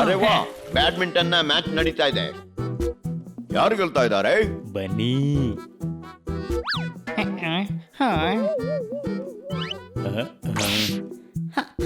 ಅರೆ ವಾ, ಬ್ಯಾಡ್ಮಿಂಟನ್ ನ ಮ್ಯಾಚ್ ನಡೀತಾ ಇದೆ. ಯಾರು ಗೆಲ್ತಾ ಇದ್ದಾರೆ? ಬನ್ನಿ.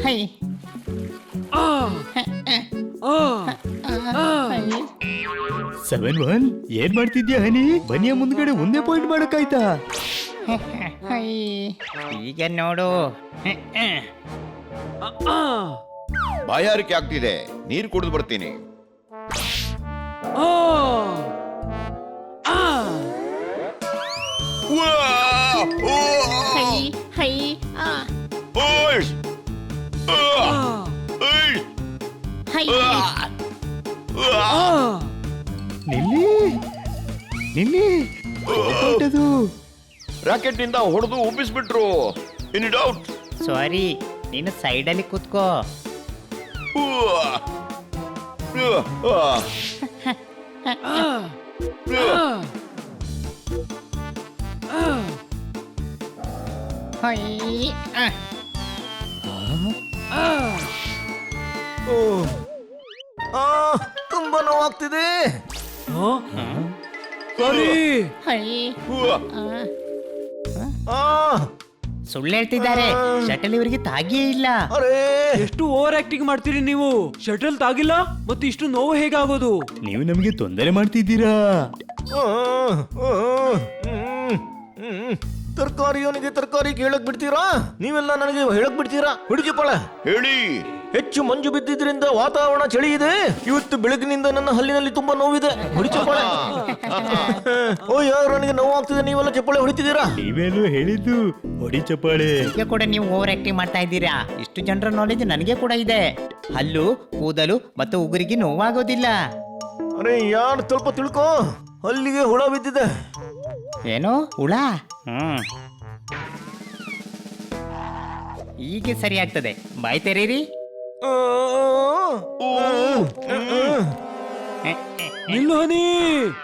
ಹೈ 7-1 ಏನ್ ಮಾಡ್ತಿದ್ಯಾ ಹನಿ? ಬನ್ನಿಯ ಮುಂದ್ಗಡೆ ಒಂದೇ ಪಾಯಿಂಟ್ ಮಾಡಕ್ಕಾಯ್ತಾ? ಹೈ ಈಗ ನೋಡು. ಬಾಯಾರಿಕೆ ಆಗ್ತಿದೆ, ನೀರು ಕುಡಿದು ಬರ್ತೀನಿ. ಹೈ ಹೈ ಹೈ ನಿಲ್ಲಿ ನಿಲ್ಲಿ, ಅದು ರಾಕೆಟ್ ನಿಂದ ಹೊಡೆದು ಉಬ್ಬಿಸ್ಬಿಟ್ರು. ಇನ್ ಡೌಟ್. ಸಾರಿ, ನೀನು ಸೈಡಲ್ಲಿ ಕೂತ್ಕೋ. ಹೈ ತುಂಬಾ ನೋವಾಗ್ತಿದೆ. ಹೈ ಸುಳ್ಳು ಹೇಳ್ತಿದ್ದಾರೆ. ಶಟಲ್ ಇವರಿಗೆ ತಾಗಿಯೇ ಇಲ್ಲ. ಅರೇ, ಎಷ್ಟು ಓವರ್ ಆಕ್ಟಿಂಗ್ ಮಾಡ್ತೀರಿ ನೀವು? ಶಟಲ್ ತಾಗಿಲ್ಲ ಮತ್ತೆ ಇಷ್ಟು ನೋವು ಹೇಗಾಗೋದು? ನೀವು ನಮಗೆ ತೊಂದರೆ ಮಾಡ್ತಿದ್ದೀರಾ. ತರಕಾರಿಯವನಿಗೆ ತರಕಾರಿ ಕೇಳಕ್ ಬಿಡ್ತೀರಾ? ನೀವೆಲ್ಲ ನನಗೆ ಹೇಳಕ್ ಬಿಡ್ತೀರಾ? ಹುಡುಗಿಪಳ ಹೇಳಿ. ಹೆಚ್ಚು ಮಂಜು ಬಿದ್ದಿದ್ರಿಂದ ವಾತಾವರಣ ಚಳಿ ಇದೆ. ಇವತ್ತು ಬೆಳಗಿನಿಂದ ನನ್ನ ಹಲ್ಲಿನಲ್ಲಿ ತುಂಬಾ ನೋವಿದೆ. ಹೊಡಿ ಚಪ್ಪಾಳೆ. ಓ ಯಾರು, ನನಗೆ ನೋವಾಗ್ತಿದೆ, ನೀವೆಲ್ಲ ಚಪ್ಪಾಳೆ ಹೊಡಿತಿದ್ದೀರಾ? ನೀವೇನು ಹೇಳಿದ್ದು? ಹೊಡಿ ಚಪ್ಪಾಳೆ. ಈಗ ಕೂಡ ನೀವು ಓವರ್ ಆಕ್ಟಿಂಗ್ ಮಾಡ್ತಾ ಇದ್ದೀರಾ. ಇಷ್ಟು ಜನರ ನಾಲೆಜ್ ನನಗೆ ಕೂಡ ಇದೆ. ಹಲ್ಲು, ಕೂದಲು ಮತ್ತು ಉಗುರಿಗೆ ನೋವಾಗೋದಿಲ್ಲ. ಅರೆ ಯಾರು, ಸ್ವಲ್ಪ ತಿಳ್ಕೊ. ಹಲ್ಲಿಗೆ ಹುಳ ಬಿದ್ದಿದೆ. ಏನು ಹುಳ? ಈಗ ಸರಿ ಆಗ್ತದೆ. ಬಾಯ್ ತೆರೀರಿ. ನಿಲ್ಲು ಹನಿ,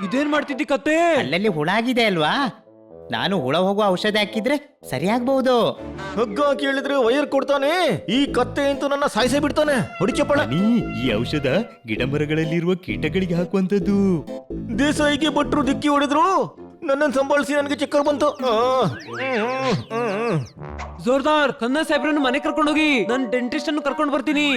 ಇದೇನ್ ಮಾಡ್ತಿದ್ದಿ ಕತ್ತೆ? ಅಲ್ಲಲ್ಲಿ ಹುಳ ಆಗಿದೆ ಅಲ್ವಾ? ನಾನು ಹುಳ ಹೋಗುವ ಔಷಧಿ ಹಾಕಿದ್ರೆ ಸರಿ ಆಗ್ಬಹುದು. ಹಗ್ಗ ಕೇಳಿದ್ರೆ ವೈರ್ ಕೊಡ್ತಾನೆ. ಈ ಕತ್ತೆ ಅಂತೂ ನನ್ನ ಸಾಯಿಸೇ ಬಿಡ್ತಾನೆ. ಹೊಡಿ ಚಪ್ಪಾಳೆ. ಹನಿ, ಈ ಔಷಧ ಗಿಡ ಮರಗಳಲ್ಲಿರುವ ಕೀಟಗಳಿಗೆ ಹಾಕುವಂತದ್ದು. ದೇಸಾಯಿಗೆ ಭಟ್ರು ದಿಕ್ಕಿ ಹೊಡೆದ್ರು. ನನ್ನನ್ನು ಸಂಭಾಳಿಸಿ ನನಗೆ ಚಕ್ಕರ್ ಬಂತು. ಜೋರ್ದಾರ್, ಕನ್ನ ಸಾಹೇಬ್ರನ್ನು ಮನೆ ಕರ್ಕೊಂಡೋಗಿ, ನಾನು ಡೆಂಟಿಸ್ಟ್ ಅನ್ನು ಕರ್ಕೊಂಡು ಬರ್ತೀನಿ.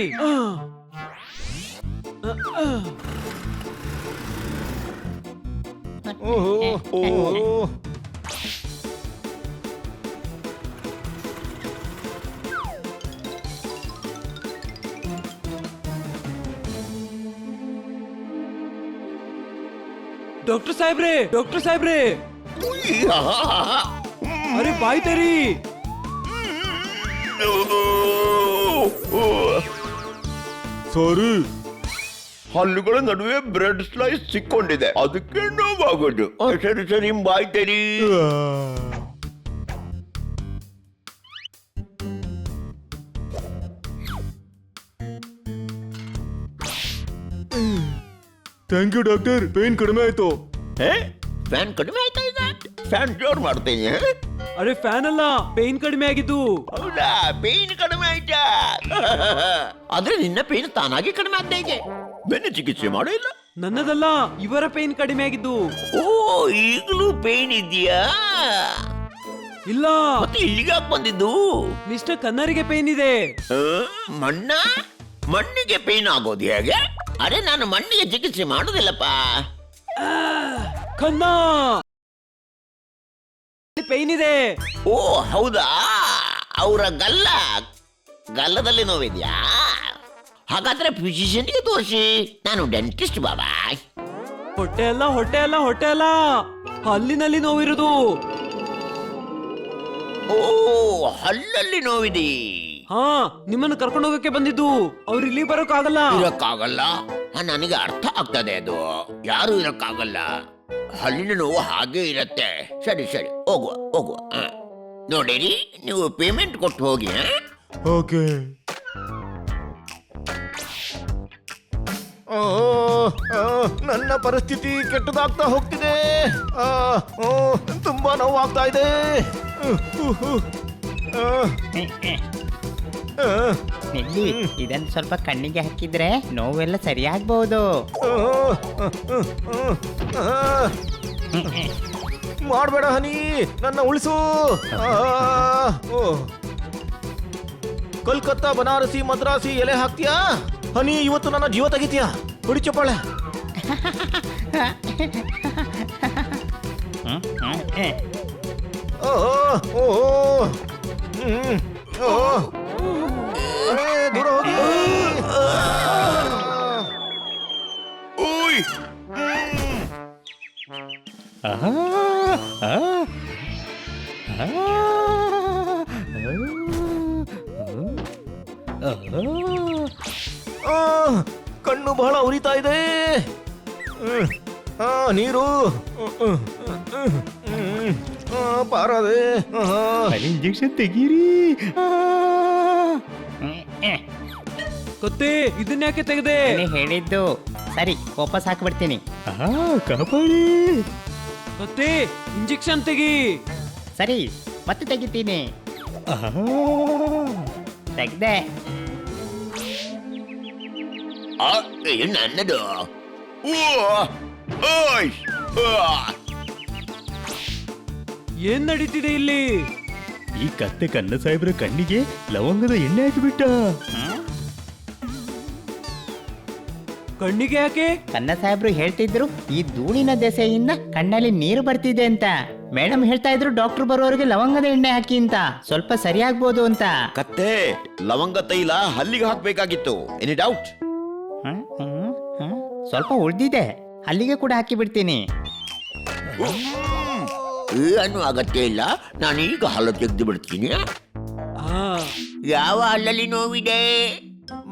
ಡಾಕ್ಟರ್ ಸಾಹೇಬ್ರೆ, ಡಾಕ್ಟರ್ ಸಾಹೇಬ್ರೆ, ಅರೆ ಬಾಯ್ ತೆರಿ. ಸಾರಿ, ಹಲ್ಲುಗಳ ನಡುವೆ ಬ್ರೆಡ್ ಸ್ಲೈಸ್ ಸಿಕ್ಕೊಂಡಿದೆ, ಅದಕ್ಕೆ ನೋವಾಗೋದು. ಸರಿ ಸರಿ, ಬಾಯ್ತೇರಿ. ಥ್ಯಾಂಕ್ ಯು ಡಾಕ್ಟರ್, ಪೇನ್ ಕಡಿಮೆ ಆಯ್ತು. ಫ್ಯಾನ್ ಕಡಿಮೆ ಆಯ್ತಾ? ಈಗ ಫ್ಯಾನ್ ಜೋರ್ ಮಾಡ್ತೀನಿ. ಅರೆ ಫ್ಯಾನ್ ಅಲ್ಲ, ಪೇನ್ ಕಡಿಮೆ ಆಗಿದ್ದು. ಹೌದಾ, ಪೇನ್ ಕಡಿಮೆ ಆಯ್ತಾ? ಆದ್ರೆ ನಿನ್ನ ಪೇನ್ ತಾನಾಗಿ ಕಡಿಮೆ ಆದ ಹೇಗೆ? ಬೆನ್ನು ಚಿಕಿತ್ಸೆ ಮಾಡೋ ಇಲ್ಲ? ನನ್ನದಲ್ಲ, ಇವರ ಪೇನ್ ಕಡಿಮೆ ಆಗಿದ್ದು. ಓ, ಈಗಲೂ ಪೇನ್ ಇದೆಯಾ? ಇಲ್ಲ, ಮತ್ತೆ ಇಲ್ಲಿಗೆ ಯಾಕೆ ಬಂದಿದ್ದು? ಮಿಸ್ಟರ್ ಕನ್ನರಿಗೆ ಪೇನ್ ಇದೆ. ಮಣ್ಣಿಗೆ ಪೇನ್ ಆಗೋದು ಹೇಗೆ? ಅರೆ, ನಾನು ಮಣ್ಣಿಗೆ ಚಿಕಿತ್ಸೆ ಮಾಡೋದಿಲ್ಲಪ್ಪ. ಕನ್ನ ಪೇನ್ ಇದೆ. ಓ ಹೌದಾ, ಅವರ ಗಲ್ಲದಲ್ಲಿ ನೋವಿದ್ಯಾ? ಹಾಗಾದ್ರೆ ಫಿಸಿಷಿಯನ್ಗೆ ತೋರಿಸಿ. ನಾನು ಡೆಂಟಿಸ್ಟ್ ಬಾಬಾ. ಹೊಟ್ಟೆ ಅಲ್ಲ, ಹೊಟ್ಟೆ ಅಲ್ಲ, ಹೊಟ್ಟೆ ಅಲ್ಲ, ಹಲ್ಲಿನಲ್ಲಿ ನೋವಿರುವುದು. ಓ, ಹಲ್ಲಲ್ಲಿ ನೋವಿದೆ. ಹಾ, ನಿಮ್ಮನ್ನು ಕರ್ಕೊಂಡು ಹೋಗಕ್ಕೆ ಬಂದಿದ್ದು. ಅವ್ರು ಇಲ್ಲಿ ಬರೋಕ್ಕಾಗಲ್ಲ. ಇರಕ್ಕಾಗಲ್ಲ? ನನಗೆ ಅರ್ಥ ಆಗ್ತದೆ ಅದು. ಯಾರು ಇರಕ್ಕಾಗಲ್ಲ. ಹಲ್ಲಿನ ನೋವು ಹಾಗೆ ಇರತ್ತೆ. ಸರಿ ಸರಿ, ಹೋಗುವ. ನೋಡಿರಿ, ನೀವು ಪೇಮೆಂಟ್ ಕೊಟ್ಟು ಹೋಗಿ. ಓಕೆ. ನನ್ನ ಪರಿಸ್ಥಿತಿ ಕೆಟ್ಟದಾಗ್ತಾ ಹೋಗ್ತಿದೆ. ತುಂಬಾ ನೋವಾಗ್ತಾ ಇದೆ. ನಿಲ್ಲಿ, ಇದನ್ನ ಸ್ವಲ್ಪ ಕಣ್ಣಿಗೆ ಹಾಕಿದ್ರೆ ನೋವೆಲ್ಲ ಸರಿಯಾಗ್ಬಹುದು. ಮಾಡಬೇಡ ಹನಿ, ನನ್ನ ಉಳಿಸು. ಕೋಲ್ಕತ್ತಾ, ಬನಾರಸಿ, ಮದ್ರಾಸಿ ಎಲೆ ಹಾಕ್ತೀಯಾ ಹನಿ? ಇವತ್ತು ನನ್ನ ಜೀವ ತೆಗಿತೀಯಾ? ಹೊಡಿ ಚಪ್ಪಾಳೆ. ದೂರ ಹೋಗಿ. ಓಯ್ ಆಹಾ, ಆ, ಆ, ಆ, ಕಣ್ಣು ಬಹಳ ಉರಿತಾ ಇದೆ. ನೀರು ಪಾರದೆ. ಅಲ್ಲಿ ಇಂಜೆಕ್ಷನ್ ತೆಗೀರಿ. ಕತ್ತೆ ಇದನ್ಯಾಕೆ ತೆಗೆದೆ? ಹೇಳಿದ್ದು ಸರಿ, ವಾಪಸ್ ಹಾಕ್ಬಿಡ್ತೀನಿ. ಕಾಪಾಡಿ. ಕತ್ತೆ ಇಂಜೆಕ್ಷನ್ ತೆಗಿ. ಸರಿ, ಮತ್ತೆ ತೆಗಿತೀನಿ. ತೆಗ್ದೆ. ಇದು ನನ್ನದು. ಓಯ್ ಏನ್ ನಡೀತಿದೆ ಇಲ್ಲಿ? ಈ ಕತ್ತೆ ಕನ್ನ ಸಾಹೇಬ್ರ ಕಣ್ಣಿಗೆ ಲವಂಗದ ಎಣ್ಣೆ ಹಾಕಿಬಿಟ್ಟ. ಕಣ್ಣಿಗೆ ಯಾಕೆ? ಕನ್ನ ಸಾಹೇಬ್ರು ಹೇಳ್ತಿದ್ರು ಈ ಧೂಳಿನ ದೆಸೆಯಿಂದ ಕಣ್ಣಲ್ಲಿ ನೀರು ಬರ್ತಿದೆ ಅಂತ. ಮೇಡಮ್ ಹೇಳ್ತಾ ಇದ್ರು ಡಾಕ್ಟರ್ ಬರೋರಿಗೆ ಲವಂಗದ ಎಣ್ಣೆ ಹಾಕಿ ಅಂತ, ಸ್ವಲ್ಪ ಸರಿಯಾಗ್ಬೋದು ಅಂತ. ಕತ್ತೆ, ಲವಂಗ ತೈಲ ಹಲ್ಲಿಗೆ ಹಾಕ್ಬೇಕಾಗಿತ್ತು. Any doubt? ಸ್ವಲ್ಪ ಉಳ್ದಿದೆ, ಅಲ್ಲಿಗೆ ಕೂಡ ಹಾಕಿ ಬಿಡ್ತೀನಿ. ಏನು ಅಗತ್ಯ ಇಲ್ಲ, ನಾನೀಗ ಹಲ್ಲು ತೆಗೆದು ಬಿಡ್ತೀನಿ. ಹಾ, ಯಾವ ಹಲ್ಲಲ್ಲಿ ನೋವಿದೆ?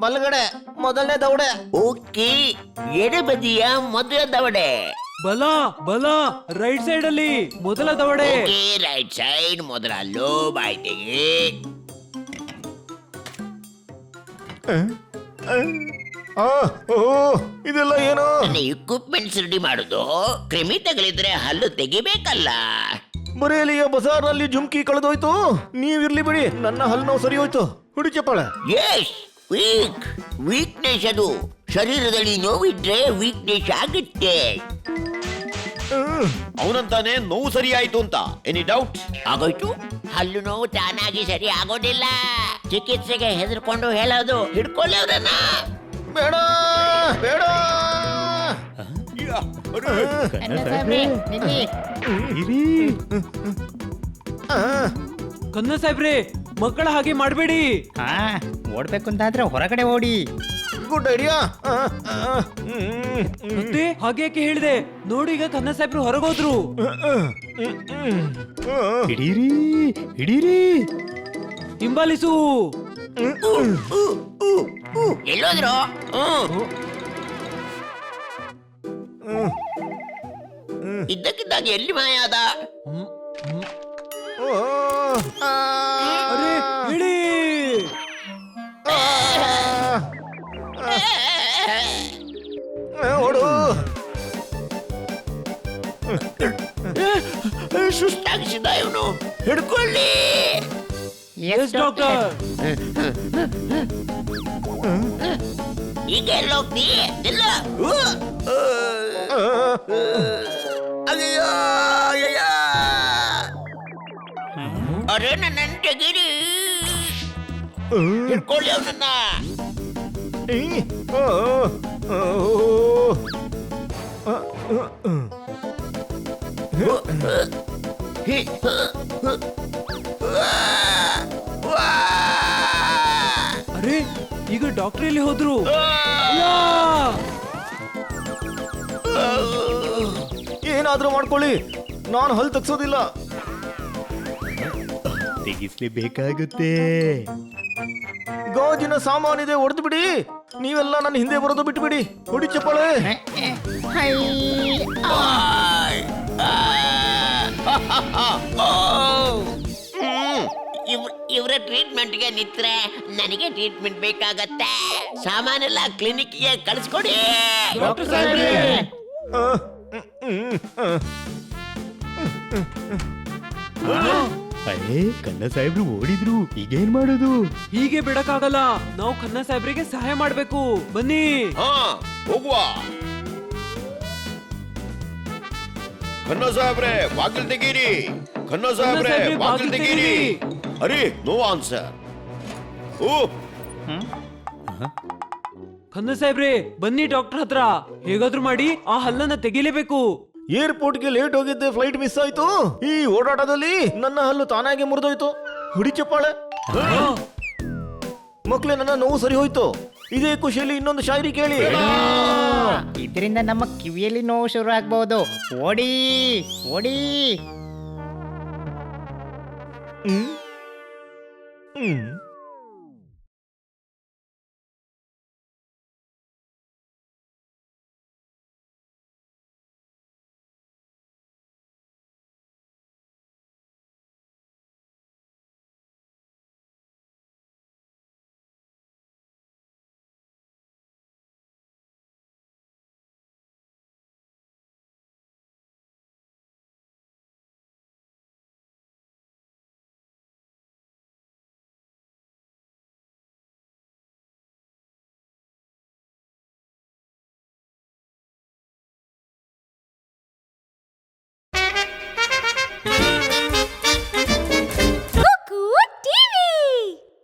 ಬಲಗಡೆ ಮೊದಲನೇ ದೌಡೆ. ಓಕೆ, ಎಡಬದಿಯ ಮೊದಲ ದವಡೆ. ಬಲ ಬಲ, ರೈಟ್ ಸೈಡ್ ಅಲ್ಲಿ ಮೊದಲ ದವಡೆ. ಓಕೆ, ರೈಟ್ ಸೈಡ್ ಮೊದಲ ಹಲ್ಲು. ಬಾಯ್ ತೆಗಿ. ಇದೆಲ್ಲ ಏನು? ನನ್ನ ಇಕ್ವಿಪ್ಮೆಂಟ್ಸ್ ರೆಡಿ ಮಾಡುದು. ಕ್ರಿಮಿ ತಗಲಿದ್ರೆ ಹಲ್ಲು ತೆಗಿಬೇಕಲ್ಲ. ಬರೇಲಿಯ ಬಜಾರ್ನಲ್ಲಿ ಜುಮ್ಕಿ ಕಳೆದೋಯ್ತು. ನೀವಿರ್ಲಿ ಬಿಡಿ, ನನ್ನ ಹಲ್ಲು ನೋವು ಸರಿ ಹೋಯ್ತು. ಹುಡಿ ಚಪ್ಪಾಳೆ. ಎಸ್, ವೀಕ್ನೆಸ್ ಅದು. ಶರೀರದಲ್ಲಿ ನೋವಿದ್ರೆ ವೀಕ್ನೆಸ್ ಆಗುತ್ತೆ. ಅವನಂತಾನೆ ನೋವು ಸರಿ ಆಯ್ತು ಅಂತ. Any doubt? ಆಗೋಯ್ತು. ಹಲ್ಲು ನೋವು ತಾನಾಗಿ ಸರಿ ಆಗೋದಿಲ್ಲ. ಚಿಕಿತ್ಸೆಗೆ ಹೆದರ್ಕೊಂಡು ಹೇಳೋದು. ಹಿಡ್ಕೊಳ್ಳಿ ಅವ್ರನ್ನ. ಬೇಡ ಬೇಡ. ಕನ್ನ ಸಾಹೇಬ್ರೆ, ಇರಿ. ಕನ್ನ ಸಾಹೇಬ್ರೆ, ಮಕ್ಕಳ ಹಾಗೆ ಮಾಡಬೇಡಿ. ಹಾ, ಓಡ್ಬೇಕು ಅಂತಾದ್ರೆ ಹೊರಗಡೆ ಓಡಿ. Good idea. ಮತ್ತೆ ಹಾಗೆ ಯಾಕೆ ಹೇಳಿದೆ? ನೋಡಿ, ಈಗ ಕನ್ನ ಸಾಹೇಬ್ರು ಹೊರಗೋದ್ರು. ಹಿಡೀರಿ ಹಿಡೀರಿ. ಹಿಂಬಾಲಿಸು. ಎಲ್ಲೋದ್ರು? ಇದ್ದಕ್ಕಿದ್ದಾಗ ಎಲ್ಲಿ ಮಾಯ ಆದ? ಅರೆ ಹೇಳಿ. ಓಡು. ಸುಸ್ತಾಗಿಸಿದ ಇವನು. ಹಿಡ್ಕೊಳ್ಳಿ. Yes doctor. ಈಗ ಎಲ್ಲೋಗ್ತಿ? ಇಲ್ಲ. ಅಯ್ಯೋ ಅಯ್ಯಯ್ಯ. ಅರೆ, ನನ್ನ ತೆಗೀರಿ. ಹಿಡ್ಕೊಳ್ಳಿ ಅವನನ್ನ. ಅರೆ, ಈಗ ಡಾಕ್ಟರ್ ಎಲ್ಲಿ ಹೋದ್ರು? ಏನಾದ್ರೂ ಮಾಡ್ಕೊಳ್ಳಿ, ನಾನು ಹಲ್ ತೆಗ್ಸೋದಿಲ್ಲ. ತೆಗಿಸ್ಲೇಬೇಕಾಗುತ್ತೆ. ಗಾಜಿನ ಸಾಮಾನಿದೆ, ಹೊಡೆದು ಬಿಡಿ. ನೀವೆಲ್ಲ ನನ್ನ ಹಿಂದೆ ಬರೋದು ಬಿಟ್ಟು ಬಿಡಿ. ಹೊಡಿ ಚಪ್ಪಾಳೆ. ಇವರ ಟ್ರೀಟ್ಮೆಂಟ್ಗೆ ನಿತ್ರೆ ನನಗೆ ಟ್ರೀಟ್ಮೆಂಟ್ ಬೇಕಾಗತ್ತೆ. ಸಾಮಾನೆಲ್ಲ ಕ್ಲಿನಿಕ್ಗೆ ಕಳಿಸ್ಕೊಡಿ. ಡಾಕ್ಟರ್ ಸಾಹೇಬ್ರೆ, ಅಯ್ಯೇ ಕನ್ನ ಸಾಹೇಬ್ರು ಓಡಿದ್ರು ಈಗೇನ್ ಮಾಡೋದು? ಹೀಗೆ ಬಿಡಕ್ಕಾಗಲ್ಲ, ನಾವು ಖನ್ನಾ ಸಾಹೇಬ್ರಿಗೆ ಸಹಾಯ ಮಾಡ್ಬೇಕು. ಬನ್ನಿ. ಹಾ ಹೋಗುವ. ಖನ್ನಾ ಸಾಹೇಬ್ರೆ ಬಾಗಿಲು ತೆಗೀರಿ. ಖನ್ನಾ ಸಾಹೇಬ್ರೆ ಸಾಹೇಬ್ರೆ, ಬಾಗಿಲು ಬಾಗಿಲು ತೆಗೀರಿ. ತೆಗೀರಿ. ಅರೆ ನೋ ಆನ್ಸರ್. ಓ ಖನ್ನಾ ಸಾಹೇಬ್ರೆ ಬನ್ನಿ ಡಾಕ್ಟರ್ ಹತ್ರ. ಹೇಗಾದ್ರೂ ಮಾಡಿ ಆ ಹಲ್ಲನ್ನ ತೆಗಿಲೇಬೇಕು. ಏರ್ಪೋರ್ಟ್ಗೆ ಲೇಟ್ ಹೋಗಿದ್ದೆ, ಫ್ಲೈಟ್ ಮಿಸ್ ಆಯ್ತು. ಈ ಓಡಾಟದಲ್ಲಿ ನನ್ನ ಹಲ್ಲು ತಾನಾಗೆ ಮುರಿದೋಯ್ತು. ಹುಡಿ ಚಪ್ಪಾಳೆ. ಮಕ್ಳೇ, ನನ್ನ ನೋವು ಸರಿ ಹೋಯ್ತು. ಇದೇ ಖುಷಿಯಲ್ಲಿ ಇನ್ನೊಂದು ಶಾಯರಿ ಕೇಳಿ. ಇದರಿಂದ ನಮ್ಮ ಕಿವಿಯಲ್ಲಿ ನೋವು ಶುರು ಆಗ್ಬಹುದು. ಓಡಿ ಓಡಿ. ಹ್ಮ್